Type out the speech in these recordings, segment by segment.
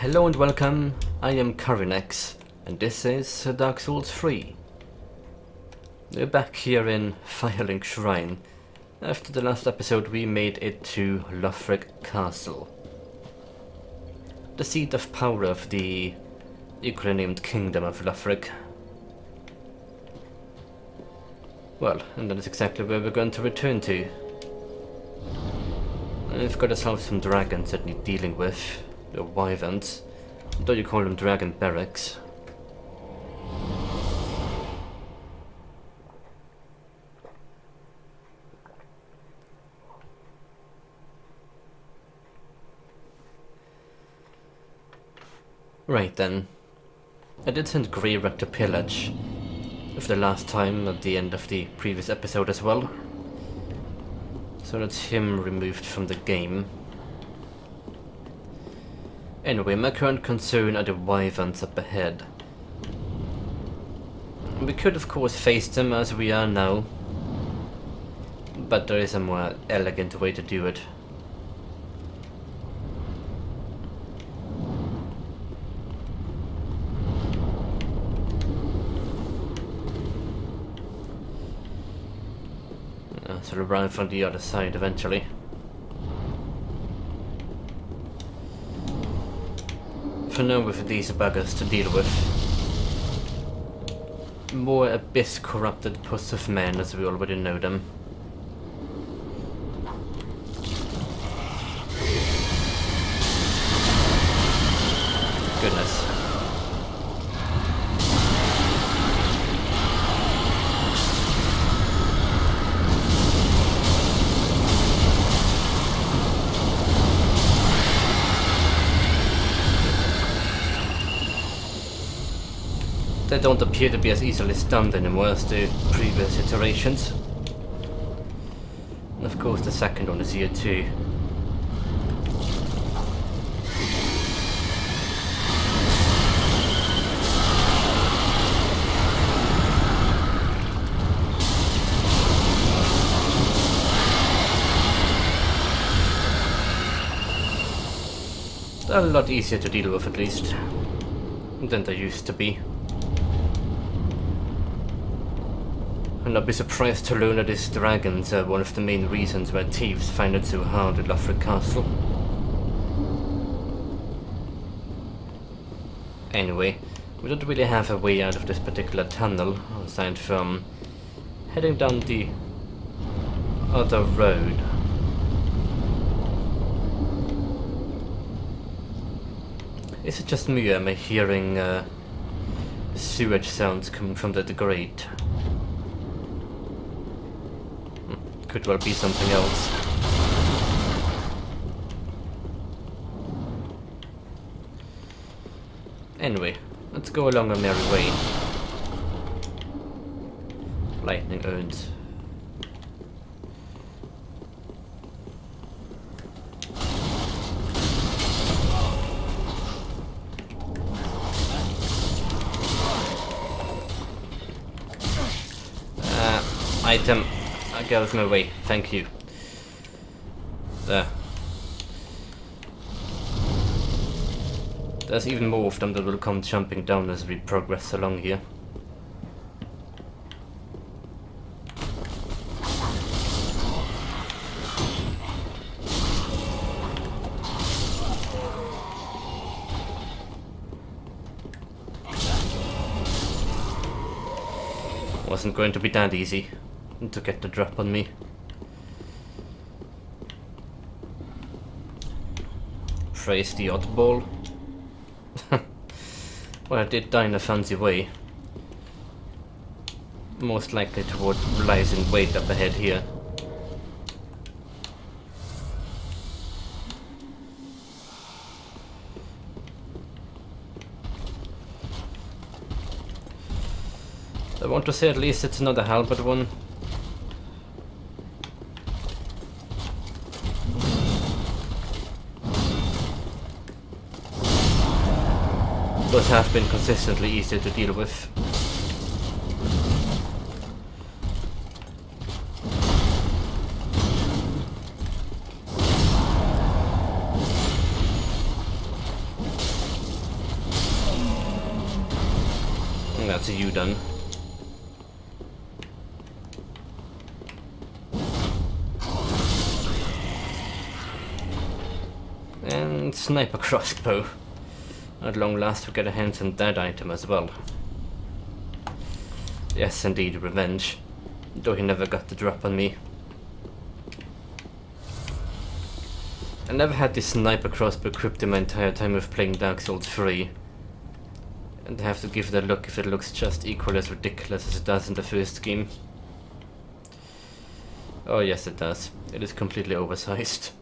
Hello and welcome, I am Carynx, and this is Dark Souls 3. We're back here in Firelink Shrine. After the last episode we made it to Lothric Castle, the seat of power of the equally named Kingdom of Lothric. Well, and that is exactly where we're going to return to. And we've got ourselves some dragons that need dealing with. The wyverns, though you call them dragon barracks. Right then, I did send Greyrat to pillage for the last time at the end of the previous episode as well, so that's him removed from the game. Anyway, my current concern are the wyverns up ahead. We could of course face them as we are now, but there is a more elegant way to do it. So we'll run from the other side eventually. For now, with these buggers to deal with. More abyss corrupted puss of men as we already know them. Goodness. They don't appear to be as easily stunned anymore as the previous iterations. And of course the second one is here too. They're a lot easier to deal with at least than they used to be. And I'll be surprised to learn that these dragons are one of the main reasons why thieves find it so hard at Lothric Castle. Anyway, we don't really have a way out of this particular tunnel, aside from heading down the other road. Is it just me or am I hearing sewage sounds coming from the grate? Could well be something else. Anyway, let's go along our merry way. Lightning urns. Item. Get out of my way, thank you. There. There's even more of them that will come jumping down as we progress along here. Wasn't going to be that easy to get the drop on me. Praise the oddball. Well, I did die in a fancy way. Most likely toward lies in wait up ahead here. I want to say at least it's not a halberd one. Those have been consistently easier to deal with. to you then. And sniper crossbow. At long last we get our hands on that item as well. Yes, indeed, revenge. Though he never got the drop on me. I never had this sniper crossbow equipped in my entire time of playing Dark Souls 3. And I have to give it a look if it looks just equally as ridiculous as it does in the first game. Oh yes, it does. It is completely oversized.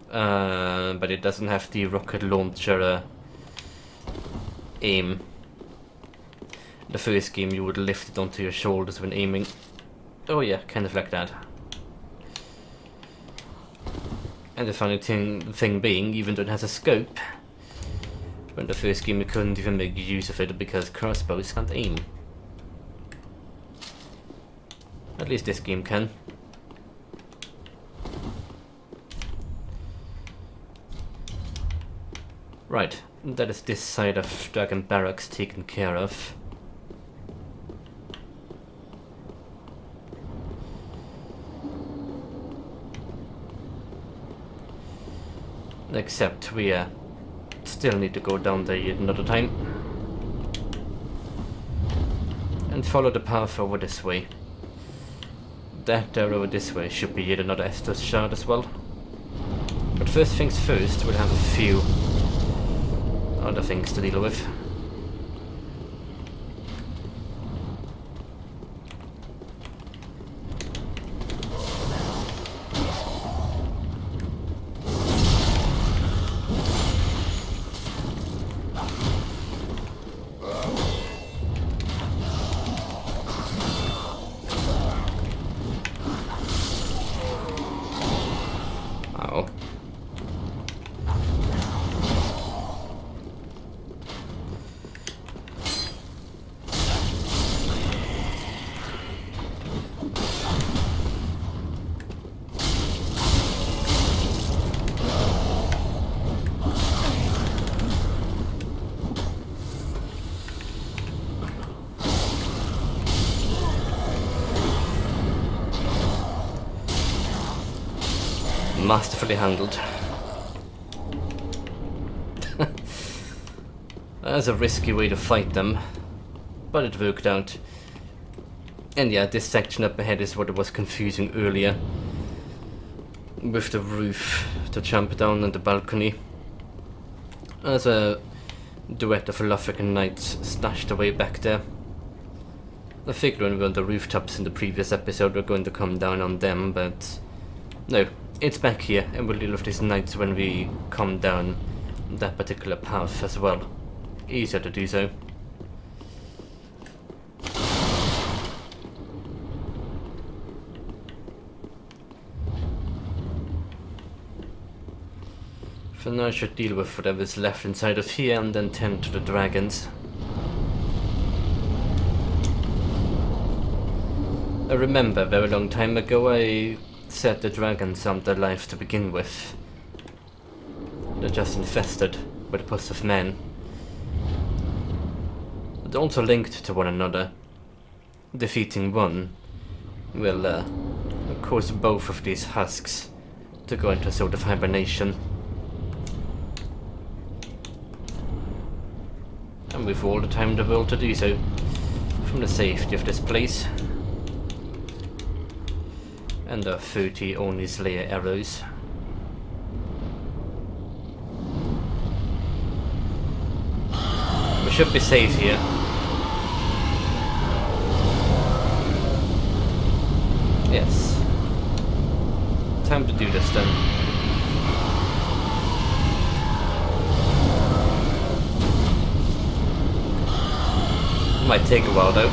But it doesn't have the rocket launcher aim. In the first game you would lift it onto your shoulders when aiming. Oh yeah, kind of like that. And the funny thing being, even though it has a scope, in the first game you couldn't even make use of it because crossbows can't aim. At least this game can. Right, that is this side of Dragon Barracks taken care of. Except we still need to go down there yet another time. And follow the path over this way. That over this way should be yet another Estus shard as well. But first things first, we'll have a few other things to deal with. Masterfully handled. That's a risky way to fight them, but it worked out. And yeah, this section up ahead is what was confusing earlier, with the roof to jump down on the balcony. There's a duet of African knights stashed away back there. I figured when we were on the rooftops in the previous episode we're going to come down on them, but no. It's back here, and we'll deal with these knights when we come down that particular path as well. Easier to do so. For now I should deal with whatever's left inside of here and then tend to the dragons. I remember a very long time ago I said the dragons aren't their life to begin with. They're just infested with pus of men. They're also linked to one another. Defeating one will cause both of these husks to go into a sort of hibernation. And we've all the time in the world to do so, from the safety of this place. And the 30 only Slayer arrows. We should be safe here. Yes. Time to do this then. Might take a while though.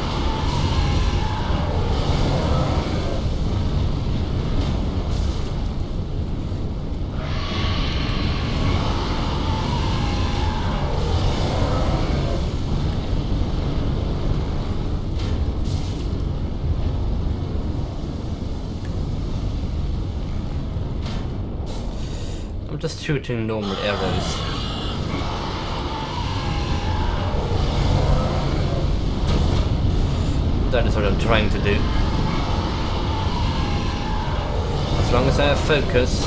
Just shooting normal arrows. That is what I'm trying to do. As long as I have focus.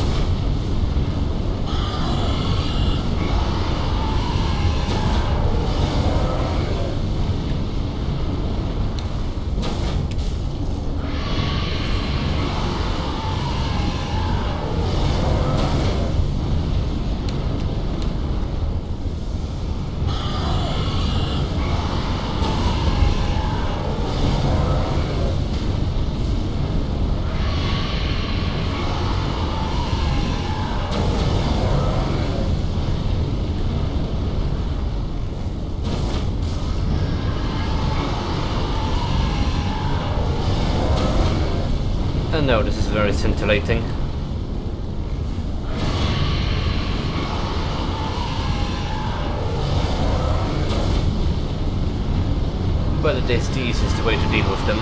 And no, this is very scintillating. But it is the easiest way to deal with them.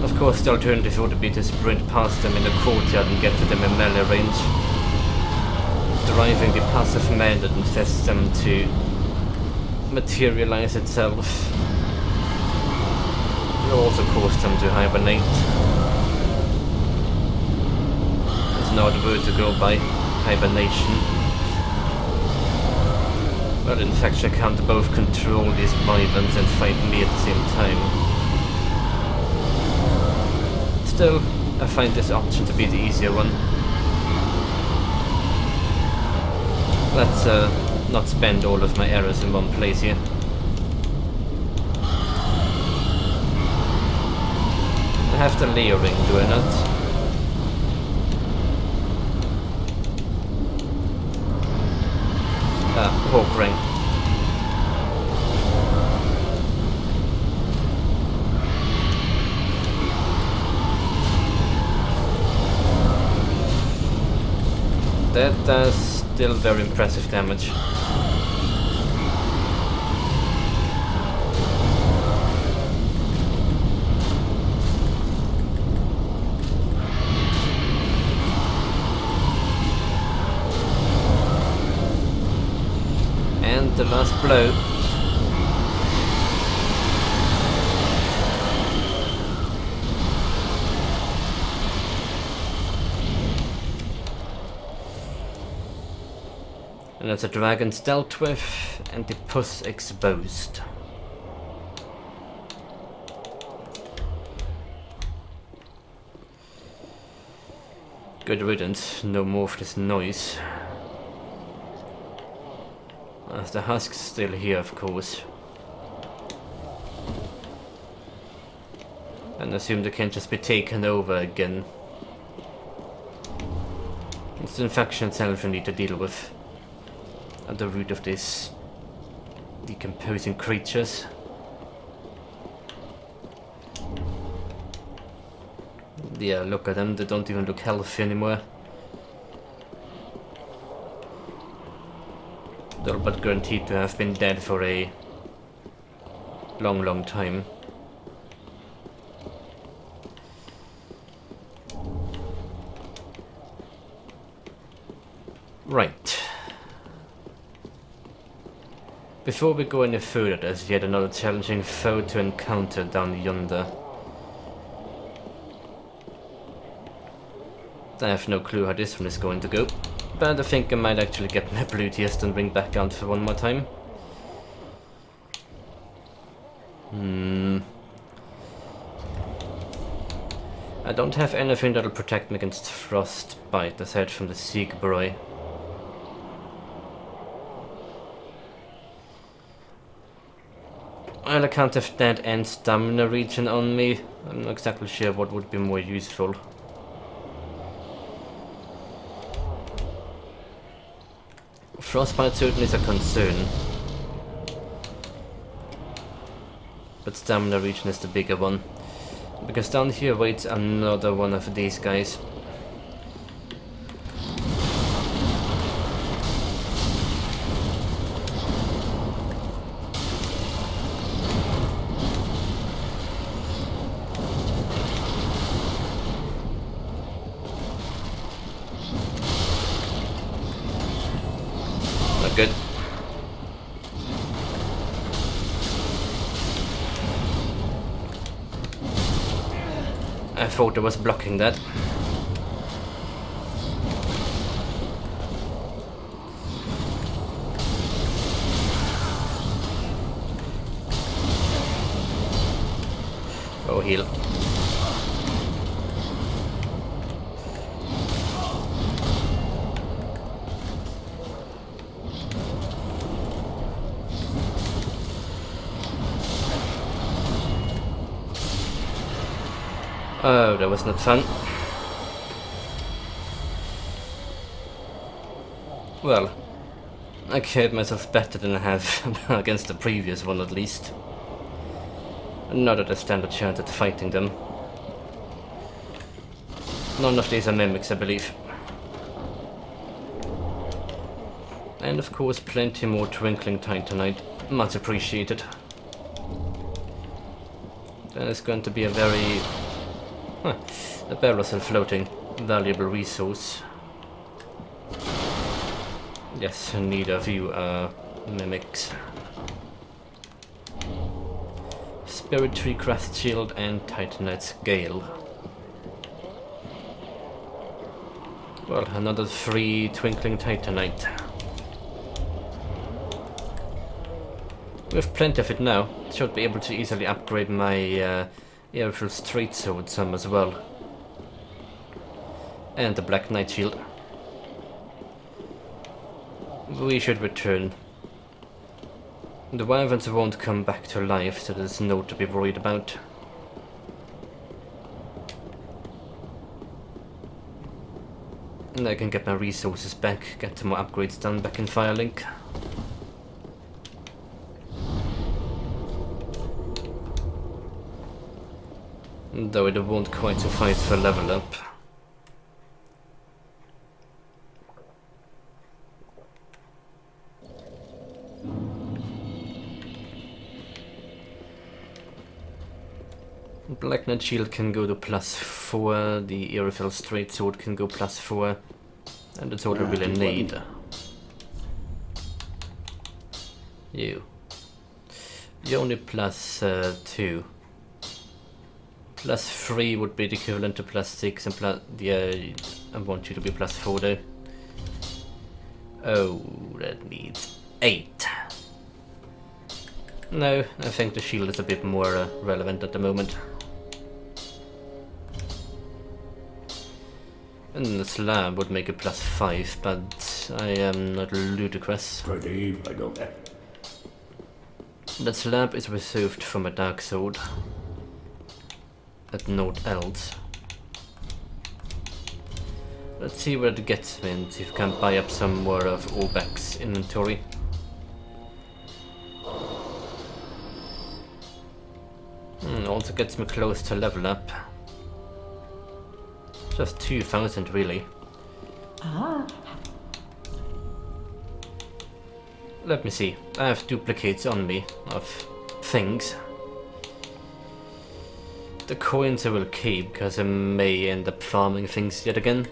Of course, the alternative would be to sprint past them in the courtyard and get to them in melee range, driving the passive man that infests them to materialize itself. It will also cause them to hibernate. There's no other word to go by. Hibernation. Well, in fact, I can't both control these wyverns and fight me at the same time. Still, I find this option to be the easier one. Let's not spend all of my arrows in one place here. I have the layering, do I not? Hawk ring. That does still very impressive damage. The last blow. And that's a dragon's dealt with, and the puss exposed. Good riddance, no more of this noise. As the husk's still here, of course. And assume they can't just be taken over again. It's the infection itself we need to deal with. At the root of this decomposing creatures. Yeah, look at them, they don't even look healthy anymore. They're but guaranteed to have been dead for a long time. Right. Before we go any further, there's yet another challenging foe to encounter down yonder. I have no clue how this one is going to go. But I think I might actually get my Blue Yeti and bring back out for one more time. I don't have anything that'll protect me against frostbite aside from the Siegbräu. Well, I can't have dead end stamina regen on me. I'm not exactly sure what would be more useful. Frostbite certainly is a concern, but stamina regen is the bigger one, because down here waits another one of these guys. Good. I thought I was blocking that. Oh, heal. Oh, that was not fun. Well, I carried myself better than I have against the previous one at least. Not at a standard chance at fighting them. None of these are mimics, I believe. And of course plenty more twinkling titanite, much appreciated. That is going to be a very... a barrel floating, valuable resource. Yes, neither of you are mimics. Spirit Tree Crest Shield and Titanite Scale. Well, another 3 twinkling titanite. We have plenty of it now. Should be able to easily upgrade my aerial straight sword some as well. And the Black Knight Shield. We should return. The wyverns won't come back to life, so there's no to be worried about. And I can get my resources back, get some more upgrades done back in Firelink. Though it won't quite suffice for level up. Black Knight Shield can go to +4, the Aerofil Straight Sword can go +4, and that's all I really need. You only +2. +3 would be the equivalent to +6, and I want you to be +4 though. Oh, that needs 8. No, I think the shield is a bit more relevant at the moment. And the slab would make it +5, but I am not ludicrous. That slab is reserved for my dark sword at Note Else. Let's see where it gets me and see if I can buy up some more of Obek's inventory. Also gets me close to level up. Just 2,000 really. Let me see. I have duplicates on me of things. The coins I will keep because I may end up farming things yet again.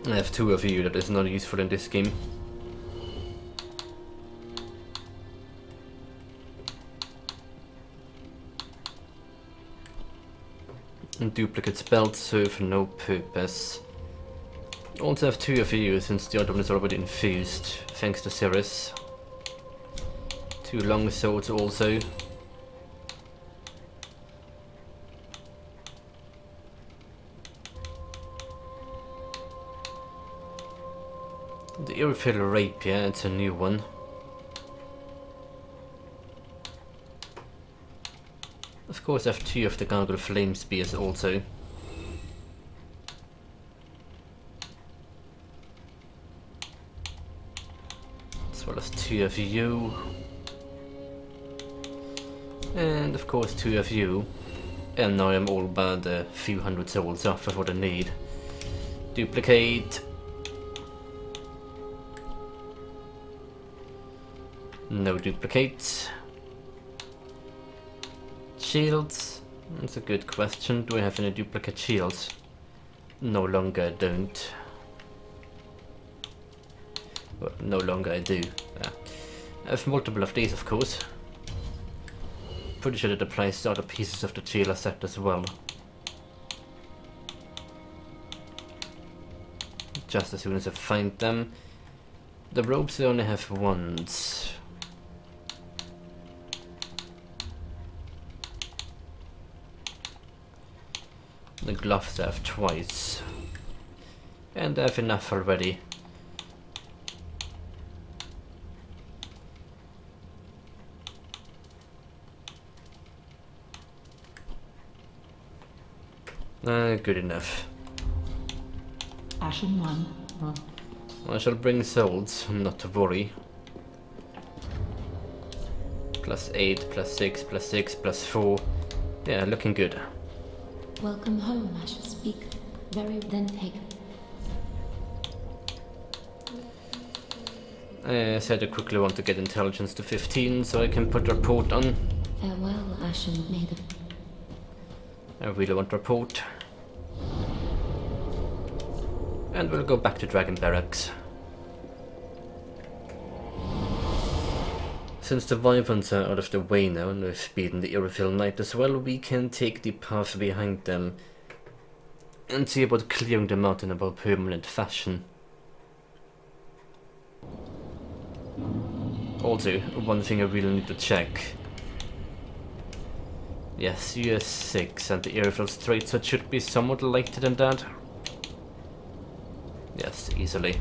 I have 2 of you that is not useful in this game. And duplicate spells serve no purpose. Also have 2 of you since the other one is already infused, thanks to Cirrus. 2 long swords also. The Aerofil Rapier, it's a new one. Of course I have 2 of the Gargle Flame Spears also. As well as 2 of you. And of course 2 of you. And now I'm all but a few hundred souls off of what I need. Duplicate. No duplicates. Shields? That's a good question. Do I have any duplicate shields? No longer I don't. Well, no longer I do. I have multiple of these, of course. Pretty sure that applies to other pieces of the Taylor set as well. Just as soon as I find them. The robes I only have once. The gloves I have twice. And I have enough already. Good enough. Ashen 1. I shall bring souls, not to worry. +8, +6, +6, +4. Yeah, looking good. Welcome home, I shall speak. Very then take. I said I quickly want to get intelligence to 15 so I can put report on. Farewell, Ashen Maiden. I really want report. And we'll go back to Dragon Barracks. Since the Wyverns are out of the way now and we've beaten the Irrefill Knight as well, we can take the path behind them and see about clearing them out in a more permanent fashion. Also, one thing I really need to check. Yes, US 6 and the Irrefill Strait, so it should be somewhat lighter than that. Yes, easily.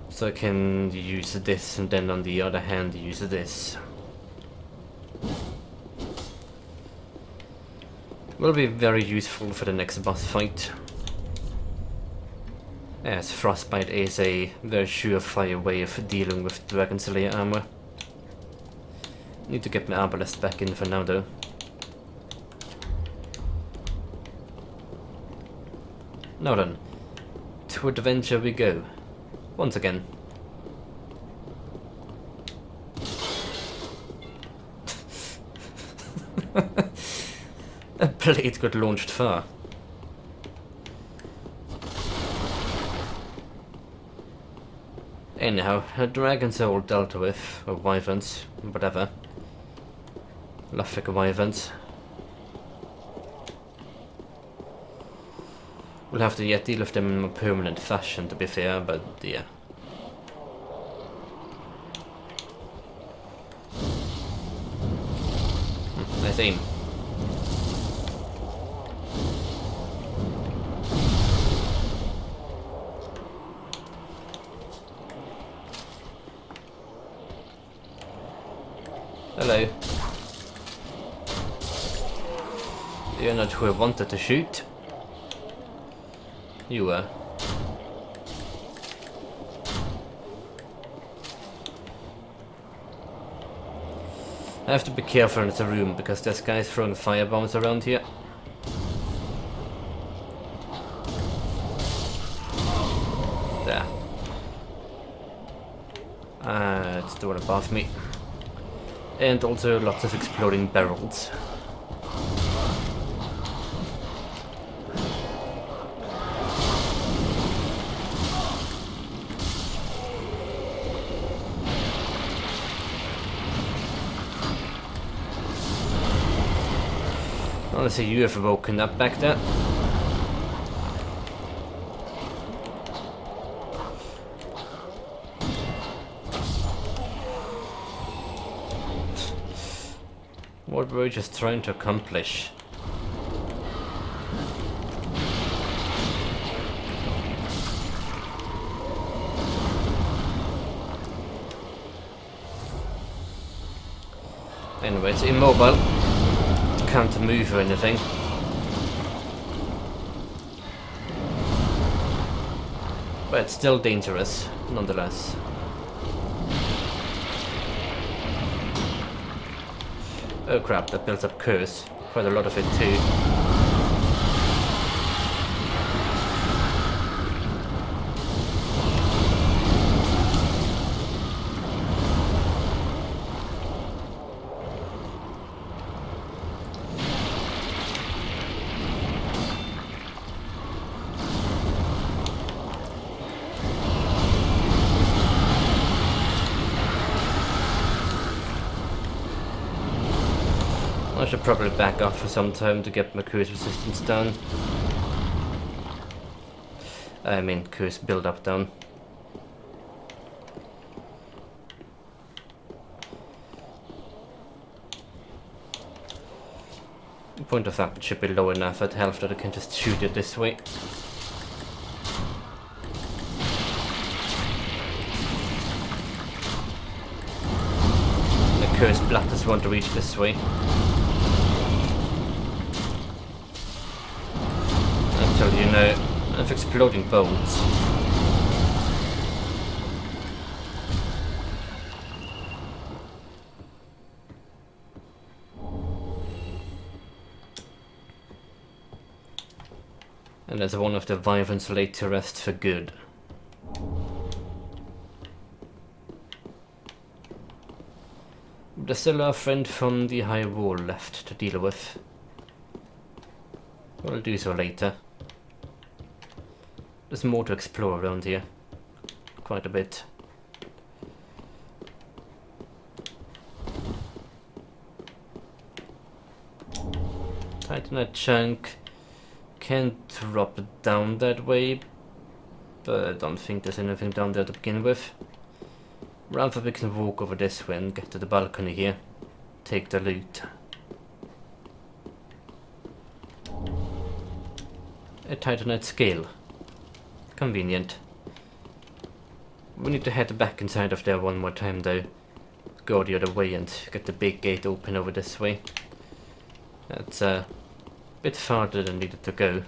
So I can use this and then on the other hand use this. Will be very useful for the next boss fight. As Frostbite is a very surefire way of dealing with Dragon Slayer armor. Need to get my Arbalest back in for now though. Now then, to adventure we go. Once again. A blade got launched far. Anyhow, dragons are all dealt with, or wyverns, whatever. Luffic wyverns. We'll have to yet deal with them in a permanent fashion, to be fair, but yeah. Nice aim. Hello. You're not who I wanted to shoot. You were. I have to be careful in this room because there's guys throwing firebombs around here. There. It's the one above me. And also lots of exploding barrels. Honestly, you have woken up back there. What were we just trying to accomplish? Anyway, it's immobile. Can't move or anything. But it's still dangerous, nonetheless. Oh crap, that builds up curse. Quite a lot of it too. I should probably back off for some time to get my curse resistance down. I mean curse build up down. In point of fact, it should be low enough at health that I can just shoot it this way. The cursed blatters want to reach this way. I'll tell you now, I have exploding bones. And there's one of the Wyverns laid to rest for good. There's still a friend from the high wall left to deal with. We'll do so later. There's more to explore around here. Quite a bit. Titanite chunk. Can't drop it down that way, but I don't think there's anything down there to begin with. Rather we can walk over this way and get to the balcony here. Take the loot. A Titanite scale. Convenient. We need to head back inside of there one more time though. Go the other way and get the big gate open over this way. That's bit farther than needed to go.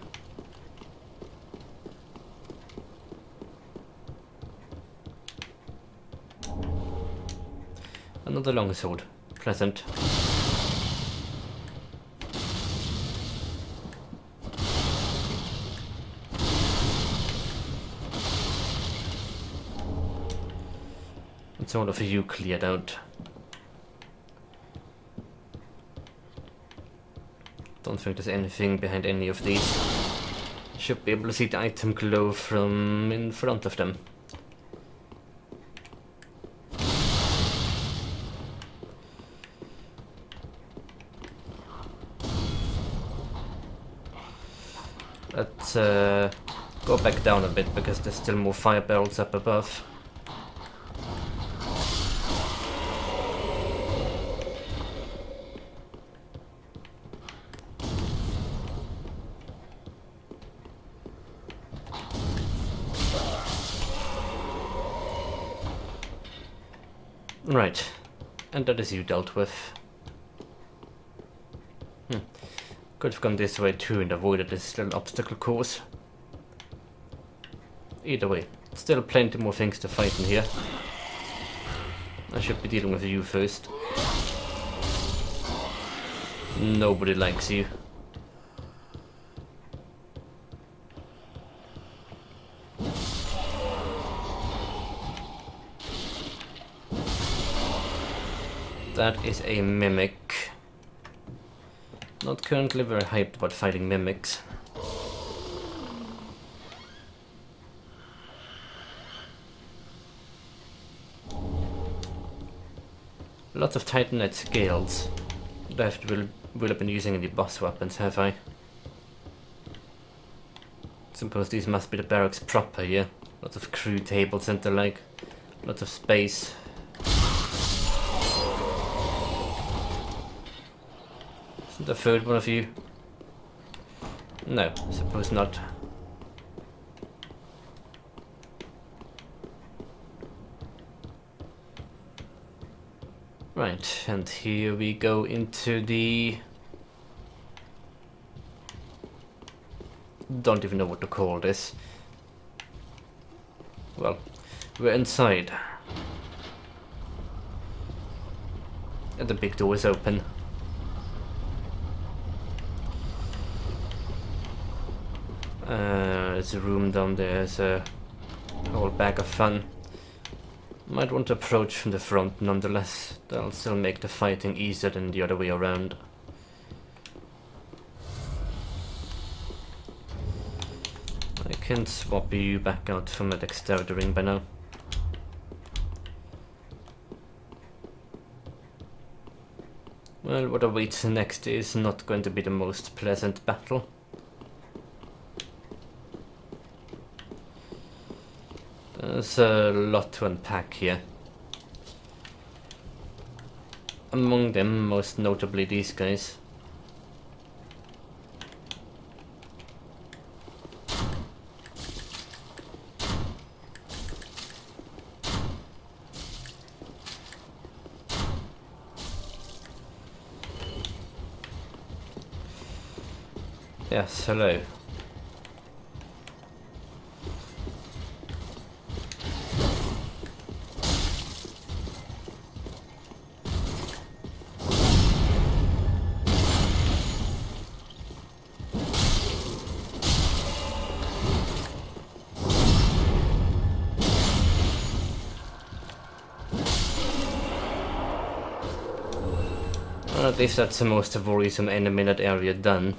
Another longsword. Pleasant. It's all of you cleared out. Don't think there's anything behind any of these. Should be able to see the item glow from in front of them. Let's go back down a bit because there's still more fire barrels up above. Right, and that is you dealt with. Could have gone this way too and avoided this little obstacle course. Either way, still plenty more things to fight in here. I should be dealing with you first. Nobody likes you. That is a mimic. Not currently very hyped about fighting mimics. Lots of Titanite scales. That will have been using in the boss weapons, have I? Suppose these must be the barracks proper here. Lots of crew tables and the like. Lots of space. Isn't the third one of you? No, I suppose not. Right, and here we go into the... Don't even know what to call this. Well, we're inside. And the big door is open. There's a room down there, there's a whole bag of fun. Might want to approach from the front nonetheless, that'll still make the fighting easier than the other way around. I can swap you back out from a dexterity ring by now. Well, what awaits next is not going to be the most pleasant battle. There's a lot to unpack here. Among them, most notably these guys. Yes, hello. Well, at least that's the most worrisome enemy in that area done.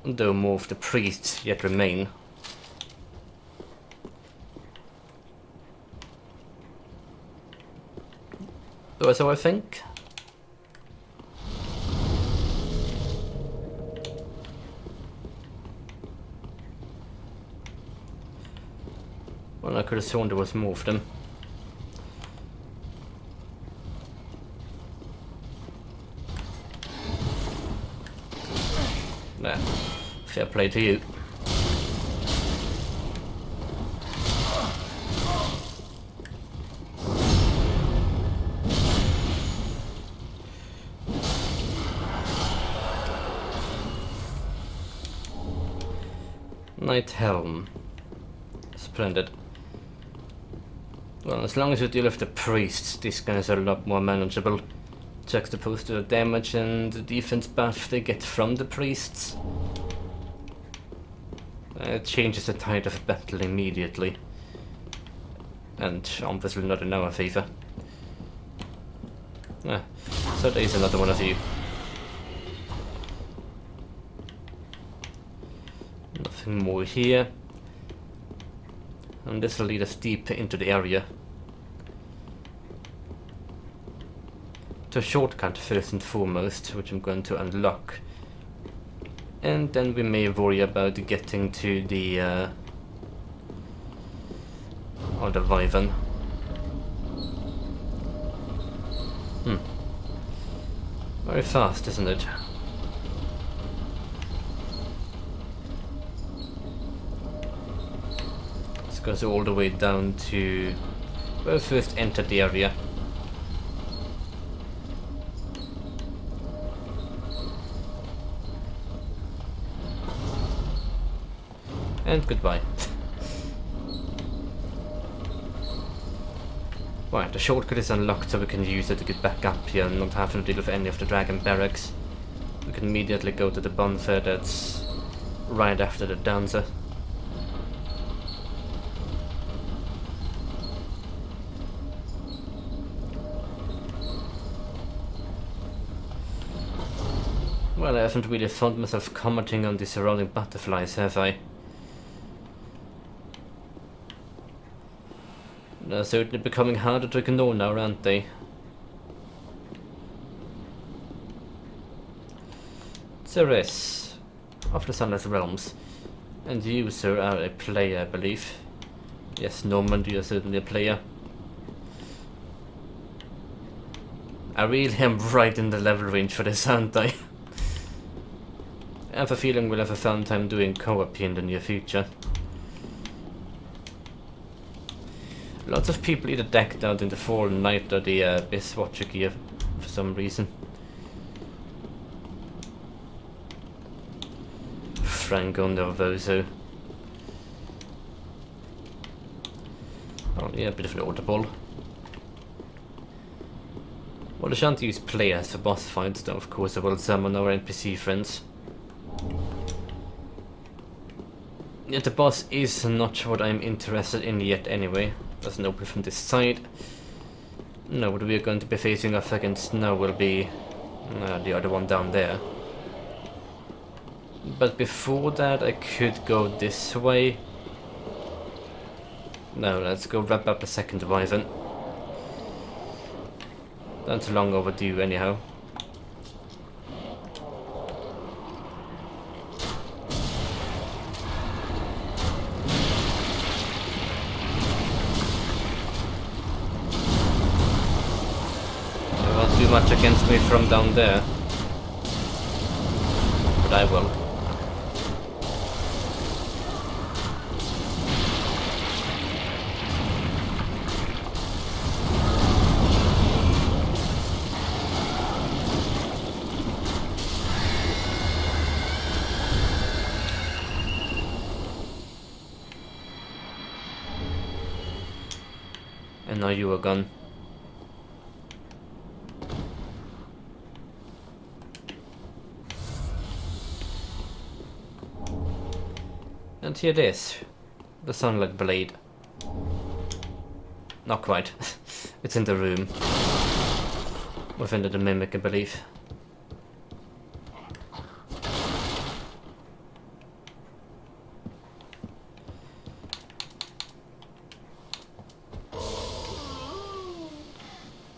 Though more of the priests yet remain. Or so I think. Well, I could have sworn there was more of them. There. Fair play to you. Knight Helm. Splendid. Well, as long as you deal with the priests, these guys are a lot more manageable. Juxtaposed to the damage and the defense buff they get from the priests. It changes the tide of battle immediately. And obviously not in our favour. So there's another one of you. Nothing more here. And this will lead us deep into the area. To a shortcut first and foremost, which I'm going to unlock. And then we may worry about getting to the Wyvern. Very fast, isn't it? This goes all the way down to where we first entered the area. And goodbye. Right, the shortcut is unlocked so we can use it to get back up here and not having to deal with any of the dragon barracks. We can immediately go to the bonfire that's right after the dancer. Well, I haven't really found myself commenting on the surrounding butterflies, have I? They're certainly becoming harder to ignore now, aren't they? Ceres, of the Sunless Realms. And you, sir, are a player, I believe. Yes, Normand, you are certainly a player. I really am right in the level range for this, aren't I? I have a feeling we'll have a fun time doing co-op in the near future. Lots of people either decked out in the Fallen Knight or the Abyss Watcher gear for some reason. Franco Nervoso. Oh yeah, a bit of an audible. Well, I shan't use players for boss fights, though of course I will summon our NPC friends. Yet the boss is not what I'm interested in yet anyway. Doesn't open from this side. No, what we are going to be facing off against now will be the other one down there. But before that I could go this way. No, let's go wrap up the second Wyvern. That's long overdue anyhow. They won't do much against me from down there. But I will. And now you are gone. And here it is, the sunlight blade. Not quite. It's in the room. Within the mimic, I believe.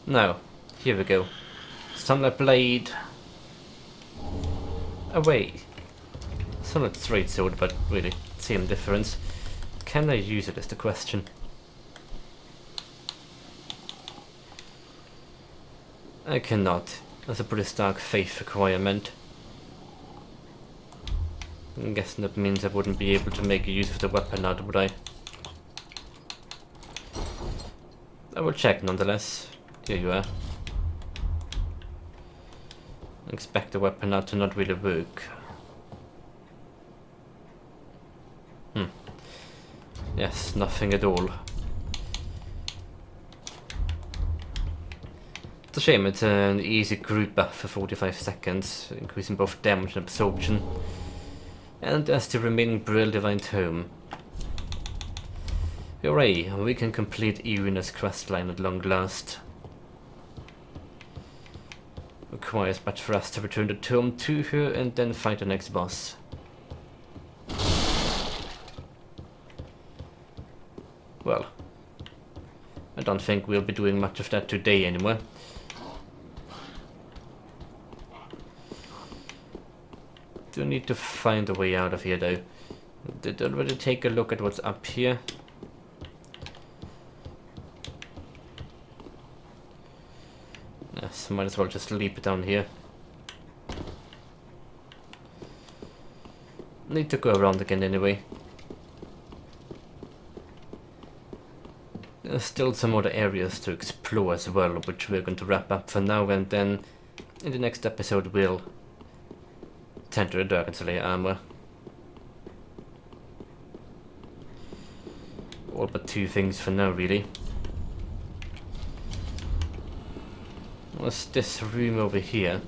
Now, here we go. Sunlight blade. Away. Sunlight straight sword, but really, same difference. Can I use it is the question. I cannot. That's a pretty stark faith requirement. I'm guessing that means I wouldn't be able to make use of the weapon now, would I? I will check nonetheless. Here you are. I expect the weapon now to not really work. Yes, nothing at all. It's a shame, it's an easy group buff for 45 seconds, increasing both damage and absorption. And as the remaining Brill Divine Tome. Hooray, we can complete Irina's questline at long last. Requires but for us to return the tome to her and then fight the next boss. Well, I don't think we'll be doing much of that today anymore. Do need to find a way out of here though. Did already take a look at what's up here. Yes, might as well just leap down here. Need to go around again anyway. There's still some other areas to explore as well, which we're going to wrap up for now, and then in the next episode we'll tend to the Dragon Slayer armor. All but two things for now, really. What's this room over here?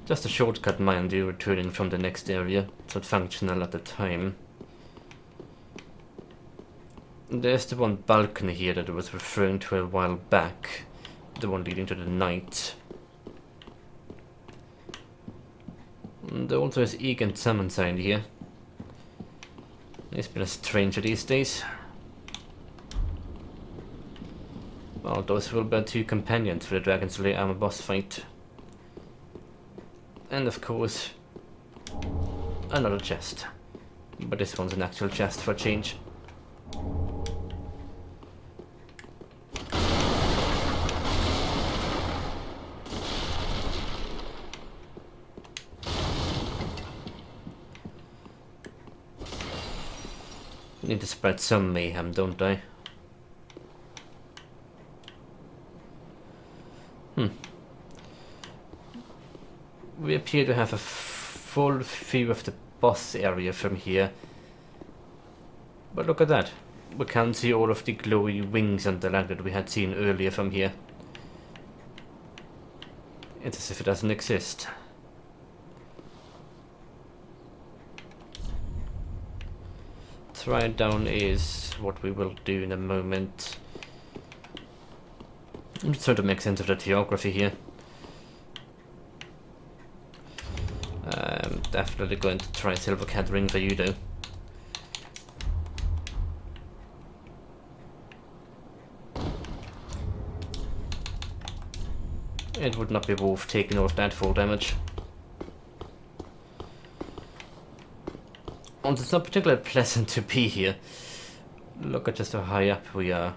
Just a shortcut, mind you, returning from the next area. It's not functional at the time. There's the one balcony here that I was referring to a while back. The one leading to the night. And there also is Egan Summon sign here. He's been a stranger these days. Well, those will be two companions for the Dragon Slayer armor boss fight. And of course, another chest. But this one's an actual chest for a change. Need to spread some mayhem, don't I? We appear to have a full view of the boss area from here. But look at that. We can't see all of the glowy wings and the lag that we had seen earlier from here. It's as if it doesn't exist. Try down is what we will do in a moment. I'm just trying to make sense of the geography here. I'm definitely going to try Silver Cat Ring for you though. it would not be worth taking all of that full damage. And it's not particularly pleasant to be here. Look at just how high up we are.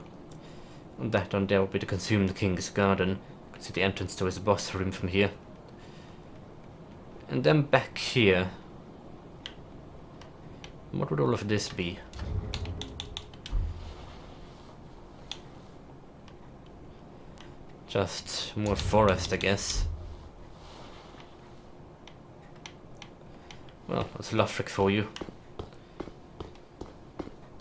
And that on there will be the Consumed King's Garden. You can see the entrance to his boss room from here. And then back here. What would all of this be? Just more forest, I guess. Well, that's Lothric for you.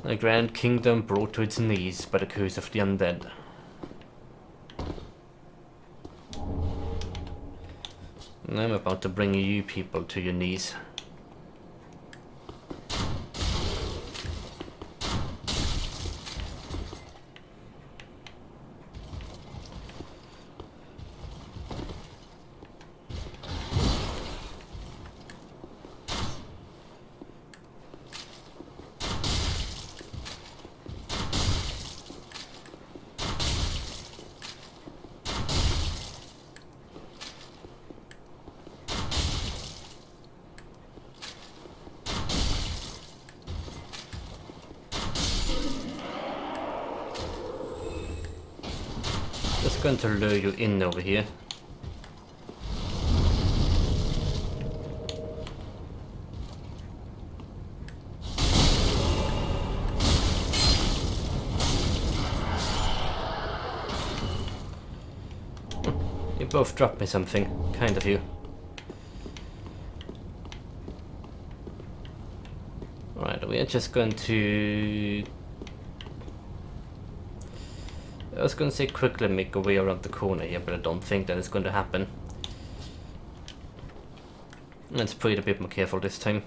A grand kingdom brought to its knees by the curse of the undead. And I'm about to bring you people to your knees. Just going to lure you in over here. You both dropped me something, kind of you. Alright, we are just going to... I was going to say quickly make a way around the corner here, but I don't think that is going to happen. Let's play it a bit more careful this time.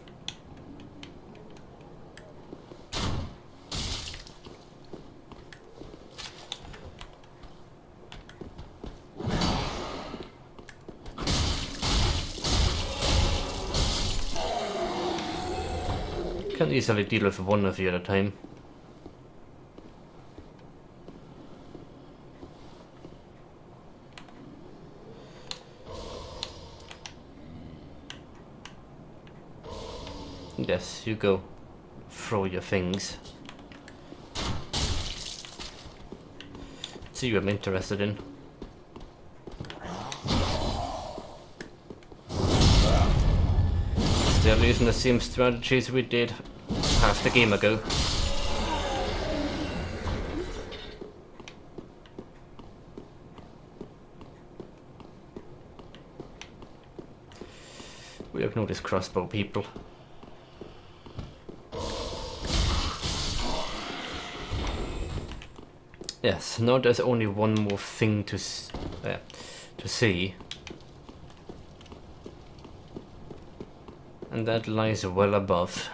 Can't easily deal with one of you at a time. Yes, you go. Throw your things. See what I'm interested in. Still using the same strategies we did half the game ago. We have noticed crossbow people. Yes, now there's only one more thing to see. And that lies well above.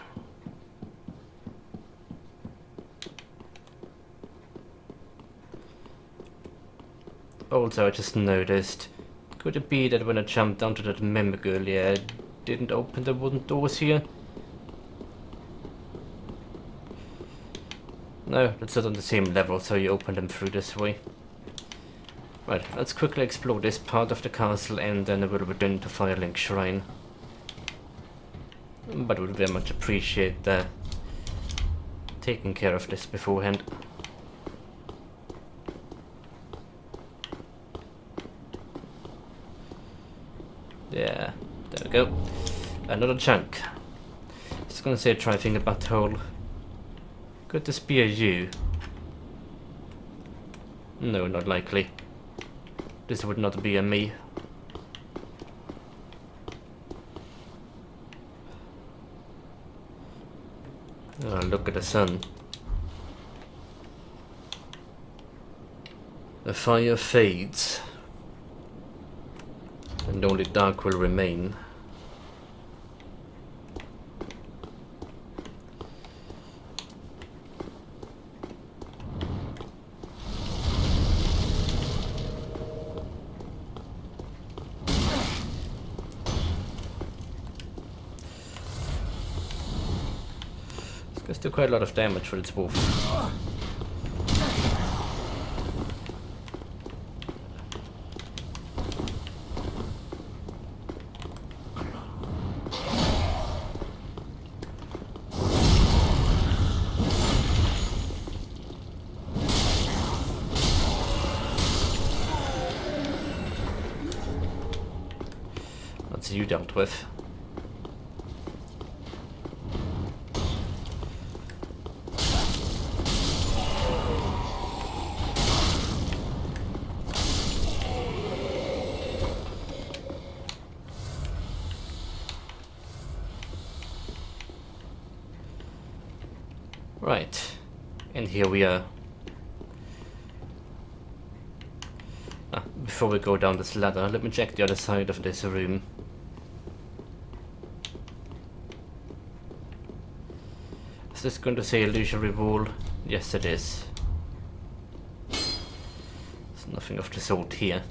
Also, I just noticed, could it be that when I jumped down to that mimic earlier, I didn't open the wooden doors here? No, that's not on the same level, so you open them through this way. Right, let's quickly explore this part of the castle and then we'll return to Firelink Shrine. But I would very much appreciate taking care of this beforehand. Yeah, there we go. Another chunk. Just gonna say try thing about hole. Could this be a you? No, not likely. This would not be a me. Oh, look at the sun. The fire fades, and only dark will remain. It's still quite a lot of damage for its wolf. that's you dealt with. Right, and here we are. Before we go down this ladder, let me check the other side of this room. Is this going to say illusory wall? Yes, it is. There's nothing of the sort here.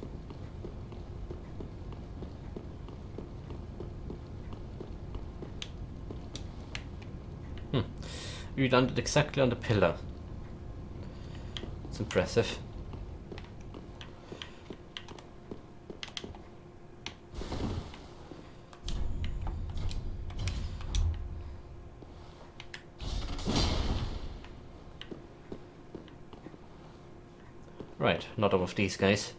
You landed exactly on the pillar. It's impressive. Right, not all of these guys.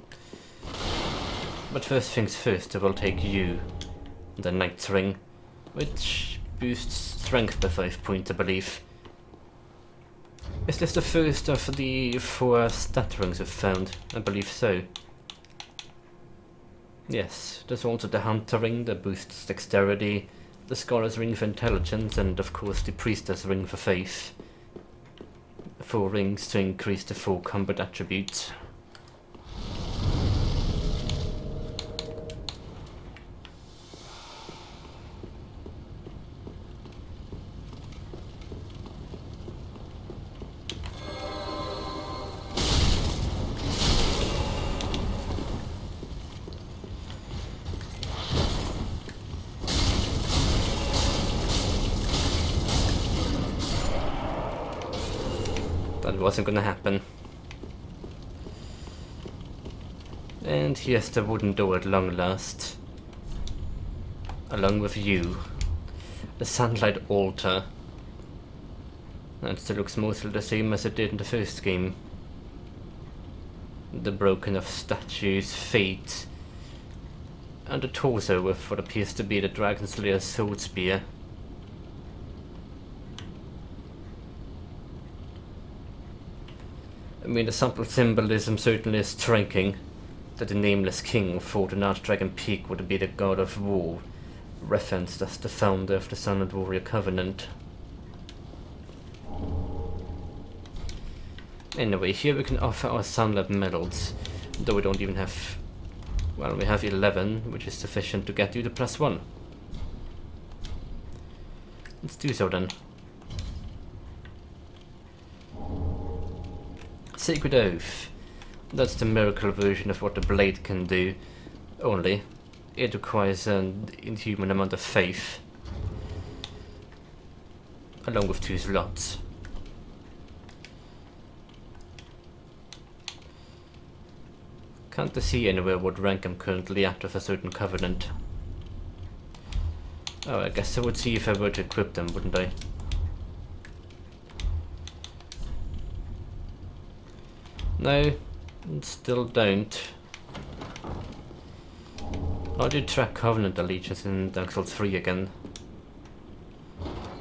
But first things first, I will take you, the Knight's Ring, which boosts strength by 5 points, I believe. Is this the first of the 4 stat rings we've found? I believe so. Yes, there's also the Hunter Ring that boosts dexterity, the Scholar's Ring for intelligence, and of course the Priestess Ring for faith. 4 rings to increase the 4 combat attributes. That wasn't gonna happen. And here's the wooden door at long last. Along with you. The Sunlight Altar. That still looks mostly the same as it did in the first game. The broken of statues, fate, and a torso with what appears to be the Dragon Slayer's sword spear. I mean, the subtle symbolism certainly is striking, that the nameless king fought in Archdragon Peak would be the god of war, referenced as the founder of the Sun and Warrior Covenant. Anyway, here we can offer our Sunlab medals, though we don't even have... well, we have 11, which is sufficient to get you the +1. Let's do so then. Sacred Oath. That's the miracle version of what the blade can do, only it requires an inhuman amount of faith, along with 2 slots. Can't see anywhere what rank I'm currently at with a certain covenant. Oh, I guess I would see if I were to equip them, wouldn't I? No, still don't. How do you track Covenant allegiance in Dark Souls 3 again?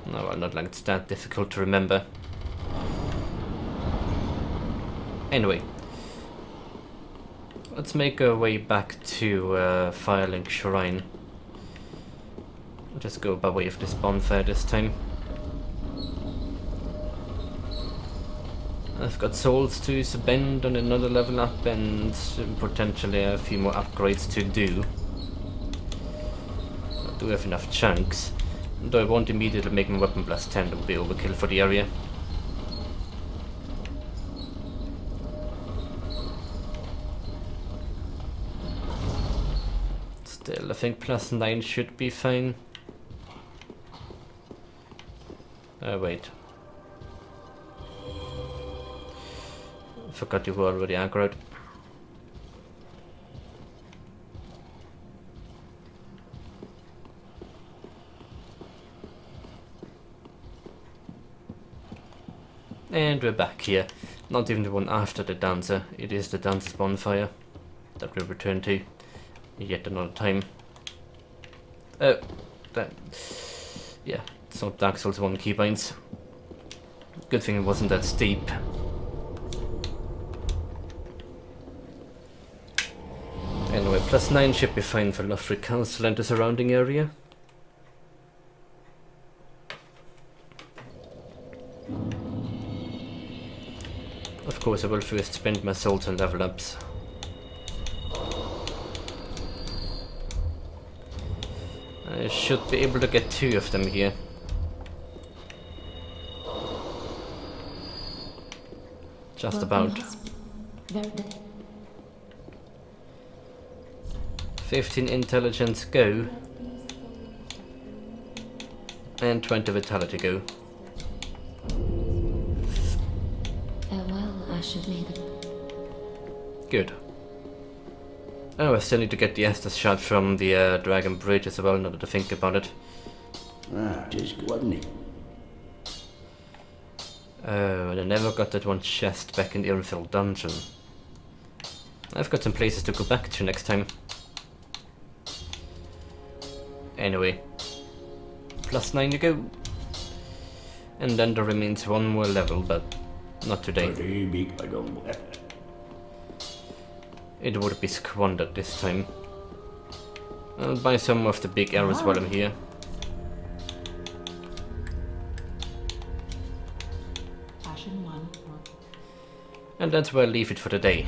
No, well, not like it's that difficult to remember. Anyway, let's make our way back to Firelink Shrine. Just go by way of this bonfire this time. I've got souls to spend on another level up and potentially a few more upgrades to do. I do have enough chunks, though I won't immediately make my weapon +10, that would be overkill for the area. Still, I think +9 should be fine. Oh wait. Forgot you were already aggroed. And we're back here. Not even the one after the dancer. It is the dancer's bonfire that we'll return to yet another time. Oh, that... Yeah, it's not Dark Souls 1 keybinds. Good thing it wasn't that steep. Anyway, +9 should be fine for Lothric Castle and the surrounding area. Of course, I will first spend my souls on level ups. I should be able to get 2 of them here. Just about. 15 intelligence go. And 20 vitality go. Farewell, Ash of Maiden. Good. Oh, I still need to get the Estus shard from the Dragon Bridge as well, now that I think about it. Ah, tis good, wasn't it? Oh, and I never got that one chest back in the Unfilled dungeon. I've got some places to go back to next time. Anyway. +9 you go. And then there remains 1 more level, but not today. It would be squandered this time. I'll buy some of the big arrows while I'm here. And that's where I'll leave it for today.